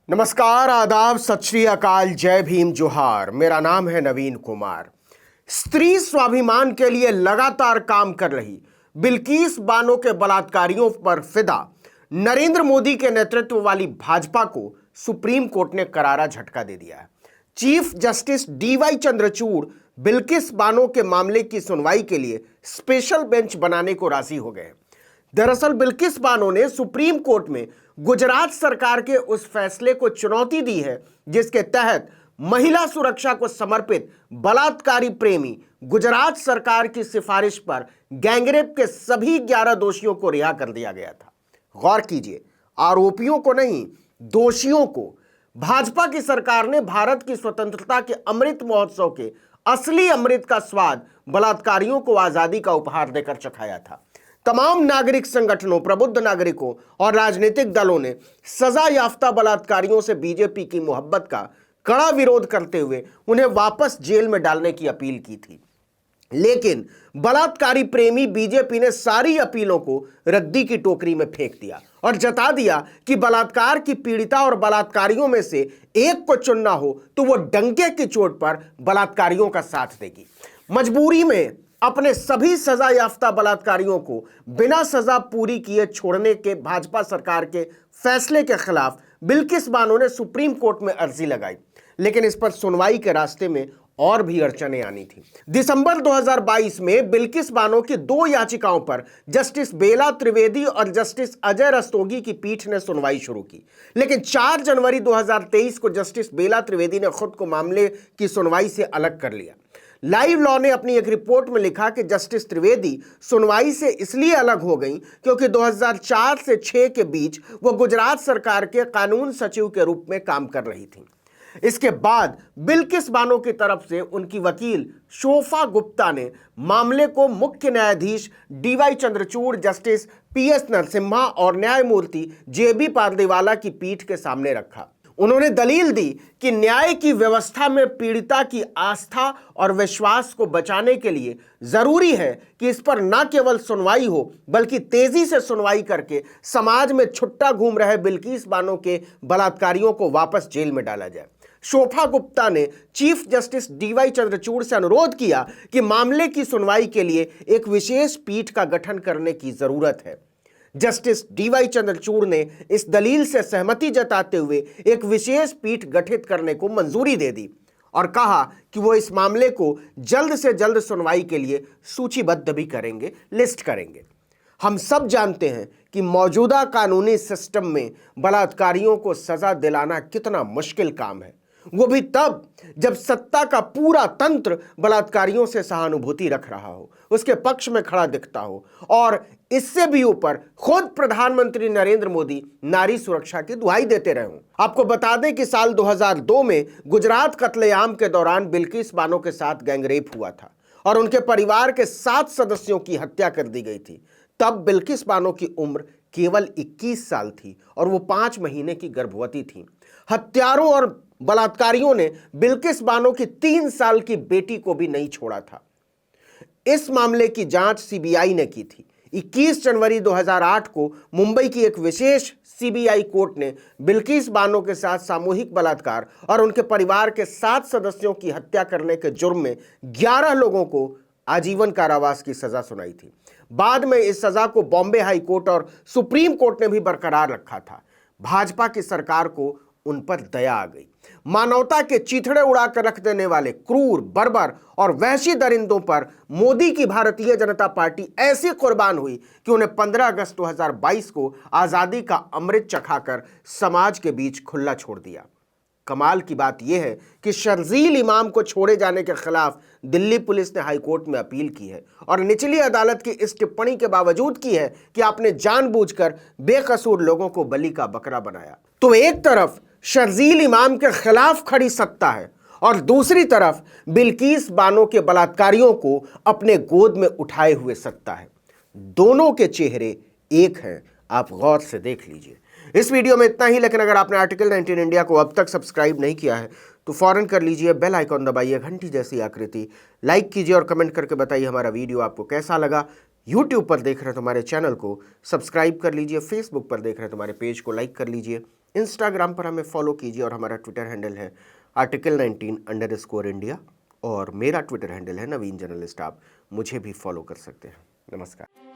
नमस्कार, आदाब, सत श्री अकाल, जय भीम, जोहार। मेरा नाम है नवीन कुमार। स्त्री स्वाभिमान के लिए लगातार काम कर रही बिल्किस बानो के बलात्कारियों पर फिदा नरेंद्र मोदी के नेतृत्व वाली भाजपा को सुप्रीम कोर्ट ने करारा झटका दे दिया है। Chief justice DY Chandrachud Bilkis Bano के मामले की सुनवाई के लिए स्पेशल बेंच बनाने को राजी हो गए। दरअसल बिल्किस बानो ने सुप्रीम कोर्ट में गुजरात सरकार के उस फैसले को चुनौती दी है जिसके तहत महिला सुरक्षा को समर्पित बलात्कारी प्रेमी गुजरात सरकार की सिफारिश पर गैंगरेप के सभी 11 दोषियों को रिहा कर दिया गया था। गौर कीजिए, आरोपियों को नहीं, दोषियों को। भाजपा की सरकार ने भारत की स्वतंत्रता के अमृत महोत्सव के असली अमृत का स्वाद बलात्कारियों को आजादी का उपहार देकर चखाया था। तमाम नागरिक संगठनों, प्रबुद्ध नागरिकों और राजनीतिक दलों ने सजा याफ्ता बलात्कारियों से बीजेपी की मोहब्बत का कड़ा विरोध करते हुए उन्हें वापस जेल में डालने की अपील की थी। लेकिन बलात्कारी प्रेमी बीजेपी ने सारी अपीलों को रद्दी की टोकरी में फेंक दिया और जता दिया कि बलात्कार की पीड़िता और बलात्कारियों में से एक को चुनना हो तो वो डंके की चोट पर बलात्कारियों का साथ देगी। मजबूरी में अपने सभी सजा याफ्ता बलात्कारियों को बिना सजा पूरी किए छोड़ने के भाजपा सरकार के फैसले के खिलाफ बिल्किस बानो ने सुप्रीम कोर्ट में अर्जी लगाई, लेकिन इस पर सुनवाई के रास्ते में और भी अड़चनें आनी थी। दिसंबर 2022 में बिल्किस बानो की 2 याचिकाओं पर जस्टिस बेला त्रिवेदी और जस्टिस अजय रस्तोगी की पीठ ने सुनवाई शुरू की, लेकिन 4 जनवरी 2023 को जस्टिस बेला त्रिवेदी ने खुद को मामले की सुनवाई से अलग कर लिया। लाइव लॉ ने अपनी एक रिपोर्ट में लिखा कि जस्टिस त्रिवेदी सुनवाई से इसलिए अलग हो गई क्योंकि 2004 से 6 के बीच वो गुजरात सरकार के कानून सचिव के रूप में काम कर रही थी। इसके बाद बिल्किस बानो की तरफ से उनकी वकील शोफा गुप्ता ने मामले को मुख्य न्यायाधीश DY Chandrachud, justice PS Narasimha और न्यायमूर्ति जेबी पारदीवाला की पीठ के सामने रखा। उन्होंने दलील दी कि न्याय की व्यवस्था में पीड़िता की आस्था और विश्वास को बचाने के लिए जरूरी है कि इस पर न केवल सुनवाई हो बल्कि तेजी से सुनवाई करके समाज में छुट्टा घूम रहे बिल्किस बानो के बलात्कारियों को वापस जेल में डाला जाए। शोभा गुप्ता ने चीफ जस्टिस डीवाई चंद्रचूड़ से अनुरोध किया कि मामले की सुनवाई के लिए एक विशेष पीठ का गठन करने की जरूरत है। जस्टिस डीवाई चंद्रचूड़ ने इस दलील से सहमति जताते हुए एक विशेष पीठ गठित करने को मंजूरी दे दी और कहा कि वो इस मामले को जल्द से जल्द सुनवाई के लिए सूचीबद्ध भी करेंगे, लिस्ट करेंगे। हम सब जानते हैं कि मौजूदा कानूनी सिस्टम में बलात्कारियों को सजा दिलाना कितना मुश्किल काम है, वो भी तब जब सत्ता का पूरा तंत्र बलात्कारियों से सहानुभूति रख रहा हो, उसके पक्ष में खड़ा दिखता हो और इससे भी ऊपर खुद प्रधानमंत्री नरेंद्र मोदी नारी सुरक्षा की दुहाई देते रहे हों। आपको बता दें कि साल 2002 में गुजरात कत्लेआम के दौरान बिल्किस बानो के साथ गैंगरेप हुआ था और उनके परिवार के 7 सदस्यों की हत्या कर दी गई थी। तब बिल्किस बानो की उम्र केवल 21 साल थी और वो 5 महीने की गर्भवती थी। हत्यारों और बलात्कारियों ने बिल्किस बानो की 3 साल की बेटी को भी नहीं छोड़ा था। इस मामले की जांच सीबीआई ने की थी। 21 जनवरी 2008 को मुंबई की एक विशेष सीबीआई कोर्ट ने बिल्किस बानो के साथ सामूहिक बलात्कार और उनके परिवार के 7 सदस्यों की हत्या करने के जुर्म में 11 लोगों को आजीवन कारावास की सजा सुनाई थी। बाद में इस सजा को बॉम्बे हाई कोर्ट और सुप्रीम कोर्ट ने भी बरकरार रखा था। भाजपा की सरकार को उन पर दया आ गई। मानवता के चीथड़े उड़ाकर रख देने वाले क्रूर, बर्बर और वहशी दरिंदों पर मोदी की भारतीय जनता पार्टी ऐसी कुर्बान हुई कि उन्हें 15 अगस्त 2022 को आजादी का अमृत चखाकर समाज के बीच खुला छोड़ दिया। कमाल की बात यह है कि शर्जील इमाम को छोड़े जाने के खिलाफ दिल्ली पुलिस ने हाईकोर्ट में अपील की है और निचली अदालत की इस टिप्पणी के बावजूद की है कि आपने जानबूझकर बेकसूर लोगों को बलि का बकरा बनाया। तो एक तरफ शर्जील इमाम के खिलाफ खड़ी सत्ता है और दूसरी तरफ बिल्किस बानो के बलात्कारियों को अपने गोद में उठाए हुए सत्ता है। दोनों के चेहरे एक हैं, आप गौर से देख लीजिए। इस वीडियो में इतना ही, लेकिन अगर आपने आर्टिकल 19 इंडिया को अब तक सब्सक्राइब नहीं किया है तो फौरन कर लीजिए, बेल आइकॉन दबाइए, घंटी जैसी आकृति, लाइक कीजिए और कमेंट करके बताइए हमारा वीडियो आपको कैसा लगा। यूट्यूब पर देख रहे हैं तो हमारे चैनल को सब्सक्राइब कर लीजिए, फेसबुक पर देख रहे हैं तो हमारे पेज को लाइक कर लीजिए। इंस्टाग्राम पर हमें फॉलो कीजिए और हमारा ट्विटर हैंडल है article19_India और मेरा ट्विटर हैंडल है नवीन जर्नलिस्ट। आप मुझे भी फॉलो कर सकते हैं। नमस्कार।